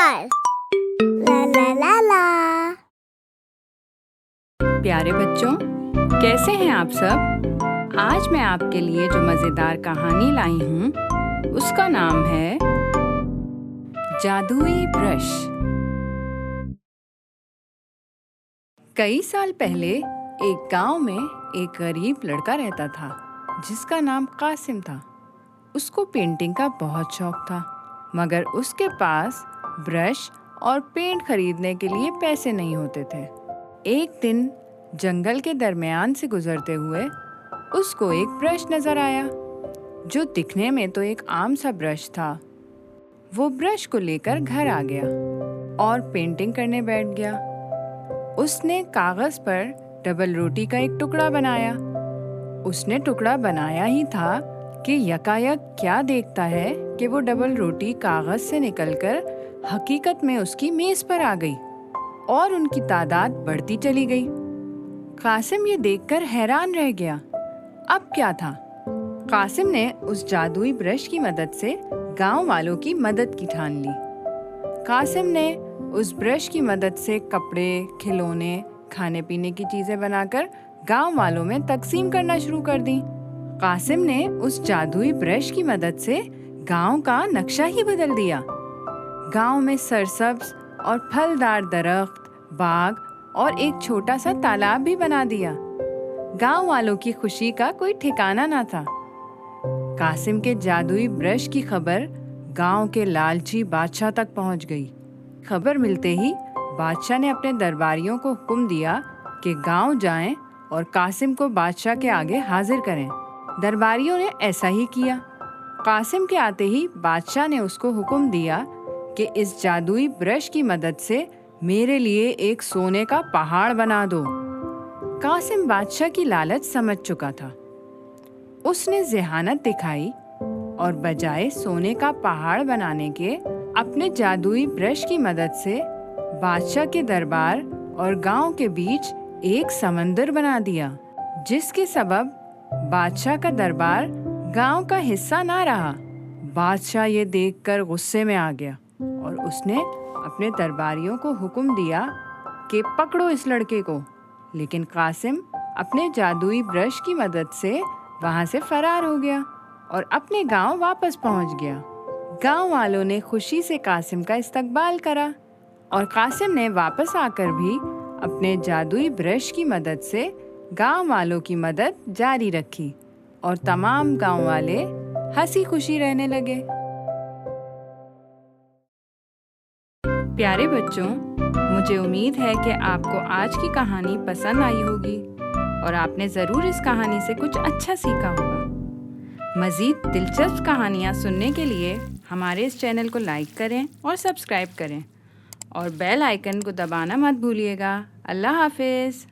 Star ला ला ला ला। प्यारे बच्चों, कैसे हैं आप सब? आज मैं आपके लिए जो मज़ेदार कहानी लाई हूँ उसका नाम है जादुई ब्रश। कई साल पहले एक गांव में एक गरीब लड़का रहता था जिसका नाम कासिम था। उसको पेंटिंग का बहुत शौक था, मगर उसके पास ब्रश और पेंट खरीदने के लिए पैसे नहीं होते थे। एक दिन जंगल के दरमियान से गुजरते हुए उसको एक ब्रश नजर आया जो दिखने में तो एक आम सा ब्रश था। वो ब्रश को लेकर घर आ गया और पेंटिंग करने बैठ गया। उसने कागज पर डबल रोटी का एक टुकड़ा बनाया। उसने टुकड़ा बनाया ही था कि यकायक क्या देखता है कि वो डबल रोटी कागज से निकलकर हकीकत में उसकी मेज पर आ गई और उनकी तादाद बढ़ती चली गई। कासिम ये देखकर हैरान रह गया। अब क्या था? कासिम ने उस जादुई ब्रश की मदद से गांव वालों की मदद की ठान ली। कासिम ने उस ब्रश की मदद से कपड़े, खिलौने, खाने पीने की चीजें बनाकर गांव वालों में तकसीम करना शुरू कर दी। कासिम ने उस जादुई ब्रश की मदद से गांव का नक्शा ही बदल दिया। गांव में सरसब्ज और फलदार दरख्त, बाग और एक छोटा सा तालाब भी बना दिया। गांव वालों की खुशी का कोई ठिकाना ना था। कासिम के जादुई ब्रश की खबर गांव के लालची बादशाह तक पहुंच गई। खबर मिलते ही बादशाह ने अपने दरबारियों को हुक्म दिया कि गांव जाएं और कासिम को बादशाह के आगे हाजिर करें। दरबारियों ने ऐसा ही किया। कासिम के आते ही बादशाह ने उसको हुक्म दिया कि इस जादुई ब्रश की मदद से मेरे लिए एक सोने का पहाड़ बना दो। कासिम बादशाह की लालच समझ चुका था। उसने ज़हानत दिखाई और बजाय सोने का पहाड़ बनाने के अपने जादुई ब्रश की मदद से बादशाह के दरबार और गांव के बीच एक समंदर बना दिया, जिसके सबब बादशाह का दरबार गांव का हिस्सा ना रहा। बादशाह ये देखकर गुस्से में आ गया और उसने अपने दरबारियों को हुक्म दिया कि पकड़ो इस लड़के को। लेकिन कासिम अपने जादुई ब्रश की मदद से वहां से फरार हो गया और अपने गांव वापस पहुंच गया। गांव वालों ने खुशी से कासिम का इस्तकबाल करा और कासिम ने वापस आकर भी अपने जादुई ब्रश की मदद से गांव वालों की मदद जारी रखी और तमाम गांव वाले हंसी खुशी रहने लगे। प्यारे बच्चों, मुझे उम्मीद है कि आपको आज की कहानी पसंद आई होगी और आपने ज़रूर इस कहानी से कुछ अच्छा सीखा होगा। मज़ीद दिलचस्प कहानियाँ सुनने के लिए हमारे इस चैनल को लाइक करें और सब्सक्राइब करें और बेल आइकन को दबाना मत भूलिएगा। अल्लाह हाफिज़।